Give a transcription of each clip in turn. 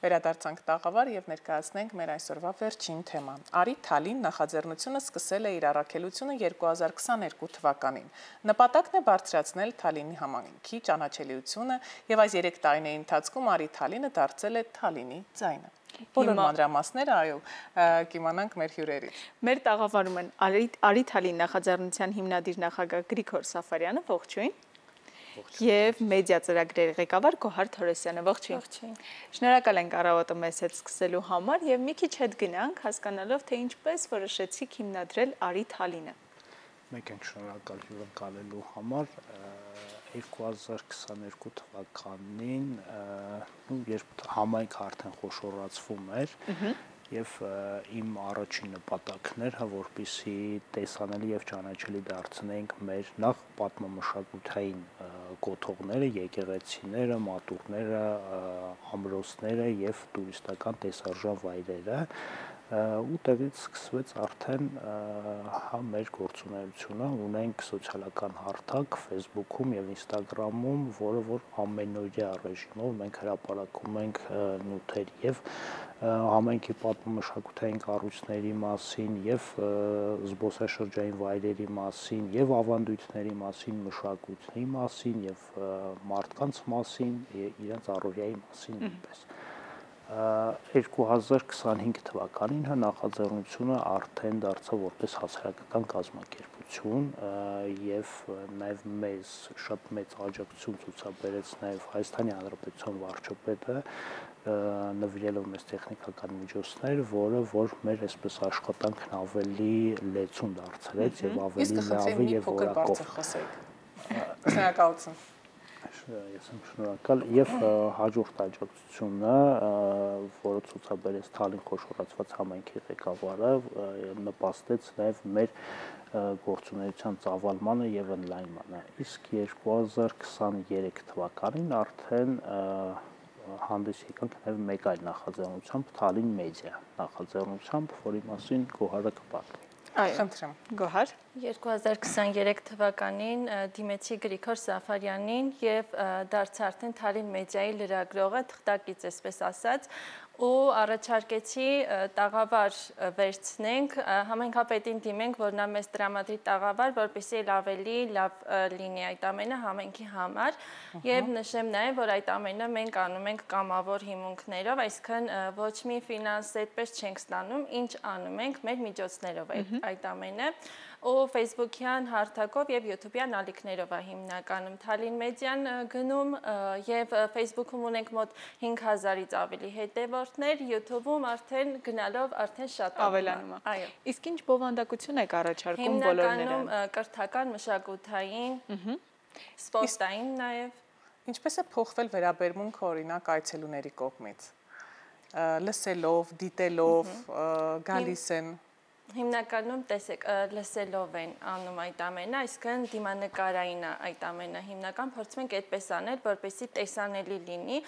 Վերադարձանք տաղավար եւ ներկայացնենք մեր այսօրվա վերջին թեման։ Արի Թալին նախաձեռնությունը սկսել է իր առաքելությունը 2022 թվականին։ Նպատակն է բարձրացնել Թալինի համայնքի ճանաչելիությունը եւ այս 3 տարիների ընթացքում Արի Թալինը դարձել է Թալինի ձայնը։ Բոլոր մանրամասները այո կիմանանք մեր հյուրերից։ Մեր տաղավարում են Արի Թալին նախաձեռնության հիմնադիր նախագահ Գրիգոր Սաֆարյանը, ողջույն։ Եվ մեդիա ծրագրերի ղեկավար Գոհար Թորոսյանը, ողջույն։ Շնորհակալ ենք առավոտը մեզ հետ սկսելու համար եւ մի քիչ հետ գնանք հասկանալով թե ինչպես որոշեցիք հիմնադրել Արի Թալինը։ Մենք ենք շնորհակալ հյուրընկալելու համար 2022 թվականին, երբ համայնքը արդեն խոշորացվում էր, եւ իմ առաջին նպատակն էր, որպեսզի տեսանելի եւ ճանաչելի դարձնենք մեր նախ պատմամշակութային կոթողները, եկեղեցիները, մատուռները, ամրոցները եւ տուրիստական տեսարժան վայրերը, ու տեղից սկսվեց արդեն մեր գործունեությունը, ունենք սոցիալական հարթակ Facebook-ում եւ Instagram-ում, որը որ ամենօրյա ռեժիմով մենք հրապարակում ենք նյութեր եւ համայնքի պատմամշակութային կառույցների մասին եւ զբոսաշրջային վայրերի մասին եւ ավանդույթների մասին, մշակույթի մասին եւ մարդկանց մասին, իրենց առօրյայի մասին նույնպես։ 2025 թվականին նախաձեռնությունը արդեն դարձավ որպես հասարակական կազմակերպություն եւ նաեւ մեզ շատ մեծ աջակցություն ցուցաբերեց նաեւ Հայաստանի Հանրապետության վարչապետը նվիրելով մեզ տեխնիկական միջոցներ, որ մեր այսպես աշխատանքն ավելի լեցուն դարձրեց եւ ավելի լավ եւ որակով։ Շնորհակալություն։ Ես եմ շնորհակալ եւ հաջորդ աջակցությունը, որը ցուցաբերեց Թալին խոշորացված համայնքի ղեկավարը, նպաստեց նաեւ մեր գործունեության ծավալմանը եւ ընդլայնմանը։ Իսկ 2023 թվականին արդեն հանդես եկանք նաեւ մեկ այլ նախաձեռնությամբ Թալին մեդիա նախաձեռնությամբ, որի մասին Գոհարը կպատմի։ Այո, խնդրեմ, Գոհար։ 2023 թվականին դիմեցի Գրիգոր Սաֆարյանին եւ դարձա արդեն Թալին մեդիայի լրագրողը, թղթակից այսպես ասած, ու առաջարկեցի տաղավար վերցնենք, համայնքապետին դիմենք, որ նա մեզ տրամադրի տաղավար, որպեսզի ավելի լավ լինի այդ ամենը համայնքի համար, եւ նշեմ նաեւ, որ այդ ամենը մենք անում ենք կամավոր հիմունքներով, այսինքն ոչ մի ֆինանս այդպես չենք ստանում, ինչ անում ենք մեր միջոցներով այդ ամենը, ու Facebook-յան հարթակով եւ YouTube-յան ալիքներով է հիմնականում Թալին մեդիան գնում եւ Facebook-ում ունենք մոտ 5000-ից ավելի հետևորդներ, YouTube-ում արդեն գնալով արդեն շատ ավելանում է։ Այո։ Իսկ ինչ բովանդակություն եք առաջարկում բոլորներին։ Հիմնականում կրթական, մշակութային, սպորտային նաեւ։ Ինչպես է փոխվել վերաբերմունքը օրինակ այցելուների կողմից։ Լսելով, դիտելով, գալիս են Հիմնականում տեսեք լսելով են անում այդ ամենը, այսինքն դիմանկարային այդ ամենը հիմնական փորձում ենք այդպես անել, որպեսզի տեսանելի լինի,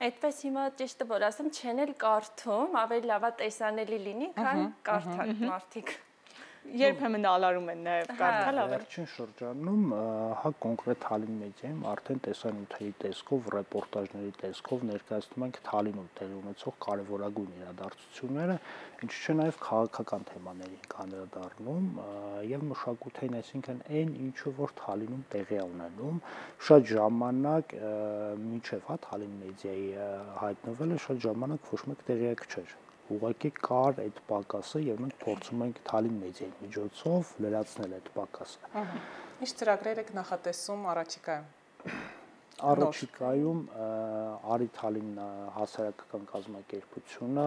այդպես հիմա ճիշտը որ ասեմ, չեն էլ կարդում, ավելի լավ է տեսանելի լինի, քան կարդան մարդիկ։ Երբեմն ալարում են նաև կարդալ ավելի։ Վերջին շրջանում կոնկրետ Թալին մեդիայում արդեն տեսանյութերի տեսքով, ռեպորտաժների տեսքով ներկայացնում ենք Թալինում տեղի ունեցող կարևորագույն իրադարձությունները, ինչու՞ չէ նաև քաղաքական թեմաների ենք անդրադառնում եւ մշակութային, այսինքն այն ինչը որ Թալինում տեղի է ունենում, շատ ժամանակ մինչեւ Թալին մեդիայի հայտնվելը շատ ժամանակ ոչ մեկ տեղյակ չէր։ Ուղղակի կար այդ պակասը եւ մենք փորձում ենք Թալին մեդիայի միջոցով լրացնել այդ պակասը։ Ինչ ծրագրեր եք նախատեսում առաջիկայում։ Առաջիկայում Արի Թալին հասարակական կազմակերպությունը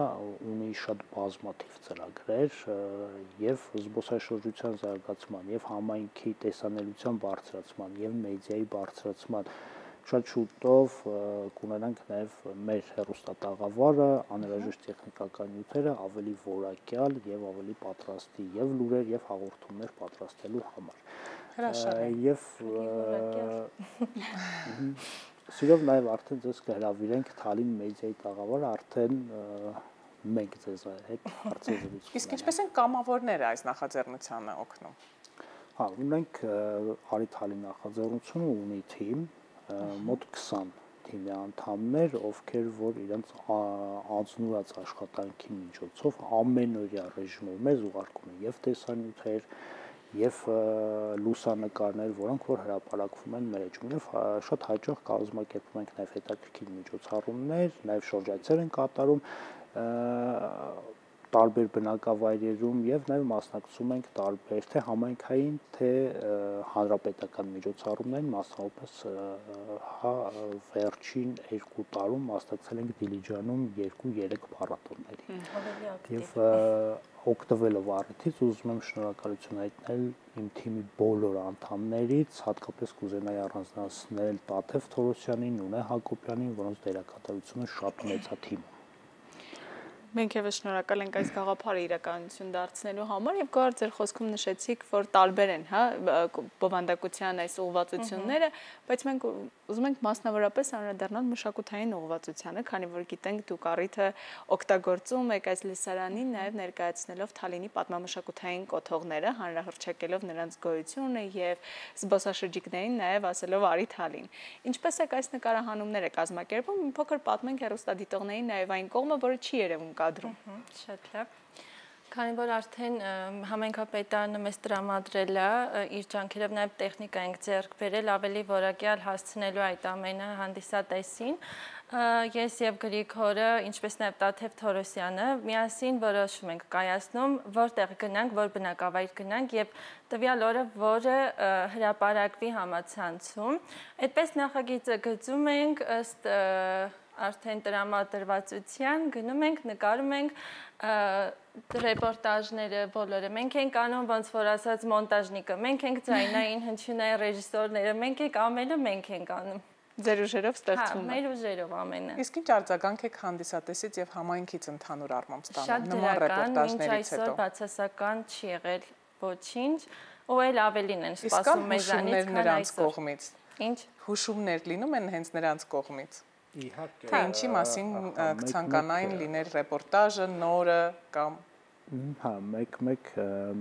ունի շատ բազմաթիվ ծրագրեր եւ զբոսաշրջության զարգացման եւ համայնքի տեսանելիության բարձրացման եւ մեդիայի բարձրացման շատ շուտով կունենանք նաև մեր հեռուստատաղավարը, անհրաժեշտ տեխնիկական նյութերը ավելի որակյալ եւ ավելի պատրաստի եւ լուրեր եւ հաղորդումներ պատրաստելու համար։ Հրաշալի։ Եվ սիրով նաև արդեն ձեզ կհրավիրենք Թալին մեդիայի տաղավարը, արդեն մենք ձեզ հետ հարցազրույց։ Իսկ ինչպես են կամավորները այս նախաձեռնությանը օգնում։ Ունենք Արի Թալին նախաձեռնությունը ունի թիմ, մոտ 20 թիմի անդամներ, ովքեր որ իրենց անձնուրաց աշխատանքի միջոցով ամենօրյա ռեժիմով մեզ ուղարկում են եւ տեսանյութեր, եւ լուսանկարներ, որոնք որ հրապարակվում են մեր էջում եւ շատ հաճախ կազմակերպում ենք նաեւ հետաքրքիր միջոցառումներ, նաեւ շրջայցեր են կատարում տարբեր բնակավայրերում եւ նաեւ մասնակցում ենք տարբեր թե համայնքային, թե հանրապետական միջոցառումներին, մասնավորապես վերջին 2 տարում մասնակցել ենք Դիլիջանում 2-3 փառատոների։ Եվ օգտվելով առիթից ուզում եմ շնորհակալություն հայտնել իմ թիմի բոլոր անդամներից, հատկապես կուզենայի առանձնացնել Տաթև Թորոսյանին, Նունե Հակոբյանին, որոնց դերակատարությունը շատ մեծ է թիմում։ Մենք եւս շնորհակալ ենք այս գաղափարը իրականություն դարձնելու համար եւ գոհար ձեր խոսքում նշեցիք, որ տարբեր են, հա, բովանդակության այս ուղղվածությունները, բայց մենք ուզում ենք մասնավորապես անդրադառնալ մշակութային ուղղվածությանը, քանի որ գիտենք դուք առիթը օգտագործում եք այս լսարանին նաեւ ներկայացնելով Թալինի պատմամշակութային կոթողները, հանրահռչակելով նրանց գոյությունը եւ զբոսաշրջիկներին նաեւ ասելով արի Թալին։ Ինչպես է այս նկարահանումները կազմակերպում, մի փոքր պատմենք հեռուստադիտողներին նաեւ այն կողմը, որը չի երևում կադրում։ Շատ լավ։ Քանի որ արդեն համայնքապետարանը մեզ տրամադրել է իր ջանքերով նաև տեխնիկա ենք ձեռք բերել ավելի որակյալ հասցնելու այդ ամենը հանդիսատեսին, ես եւ Գրիգորը, ինչպես նաև Տաթև Թորոսյանը միասին որոշում ենք կայացնում, որտեղ գնանք, որ բնակավայր գնանք եւ տվյալ օրը, որը հրապարակվի համացանցում։ Այդպես նախագիծը գծում ենք ըստ արդեն տրամադրվածության, գնում ենք, նկարում ենք ռեպորտաժները բոլորը, մենք ենք անում, ոնց որ ասած մոնտաժնիկը, մենք ենք ձայնային հնչյունային ռեժիսորները, մենք ենք ամենը մենք ենք անում։ Ձեր ուժերով ստեղծվում է։ Հա, մեր ուժերով ամենը։ Իսկ ինչ արձագանք եք հանդիսատեսից եւ համայնքից ընդհանուր առմամբ ստանում նման ռեպորտաժներից հետո։ Շատ դրական, մինչ այսօր բացասական չի եղել ոչինչ, ու այլ ավելին են սպասում մեզանից, քան նրանց կողմից։ Ինչ Հուշումներ լինում են հենց նրանց կողմից։ Իհարկե։ Թե ինչի մասին կցանկանային լիներ ռեպորտաժը, նորը կամ Հա, մեկ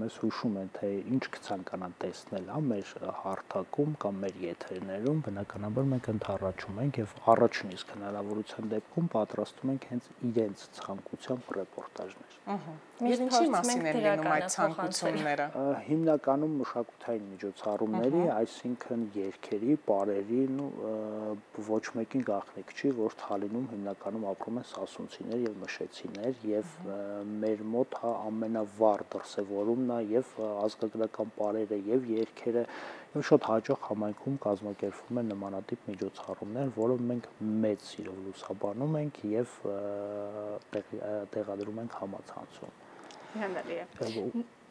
մեզ հուշում են, թե ինչ կցանկանան տեսնել, հա, մեր հարթակում կամ մեր եթերներում, բնականաբար մենք ընդառաջում ենք եւ առաջին իսկ հնարավորության դեպքում պատրաստում ենք հենց իրենց ցանկությամբ ռեպորտաժներ։ Եվ ինչի մասին են լինում այդ ցանկությունները։ Հիմնականում մշակութային միջոցառումների, այսինքն երգերի, պարերի, ոչ մեկին գաղտնիք չի, որ Թալինում հիմնականում ապրում են սասունցիներ եւ մշեցիներ եւ մեր մոտ հա ամենավառ դրսևորումն է եւ ազգագրական պարերը եւ երգերը եւ շատ հաճախ համայնքում կազմակերպվում են նմանատիպ միջոցառումներ, որը մենք մեծ սիրով լուսաբանում ենք եւ տեղադրում ենք համացանցում։ Հիանալի է։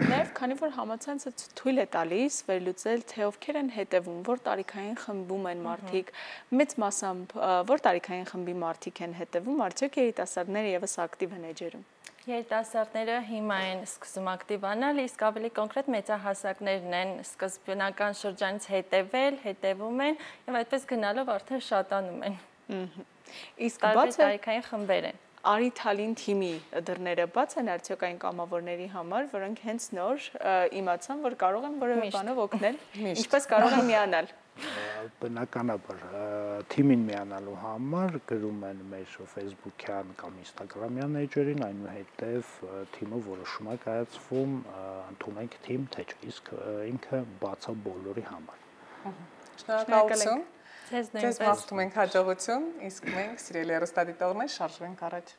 Նաև քանի որ համացանցը թույլ է տալիս վերլուծել, թե ովքեր են հետևում, որ տարիքային խմբում են մարդիկ, մեծ մասամբ որ տարիքային խմբի մարդիկ են հետևում, արդյոք երիտասարդները եւս ակտիվ են էջերում։ Երիտասարդները հիմա են սկսում ակտիվանալ, իսկ ավելի կոնկրետ մեծահասակներն են սկզբնական շրջանից հետևում են եւ այդպես գնալով արդեն շատանում են։ Իսկ բաց տարիքային խմբեր են։ Արի Թալին թիմի դռները բաց են արդյոք այն կամավորների համար, որոնք հենց նոր իմացան, որ կարող են որևէ բանով օգնել, ինչպես կարող են միանալ։ Բնականաբար թիմին միանալու համար գրում են մեր Facebook-յան կամ Instagram-յան էջերին, այնուհետև թիմը որոշում է կայացվում, ընդունենք թիմ, թե չէ, իսկ ինքը բաց է բոլորի համար։ Շնորհակալություն։ Ձեզ մաղթում ենք հաջողություն, իսկ մենք սիրելի հեռուստադիտողներ շարժվենք առաջ։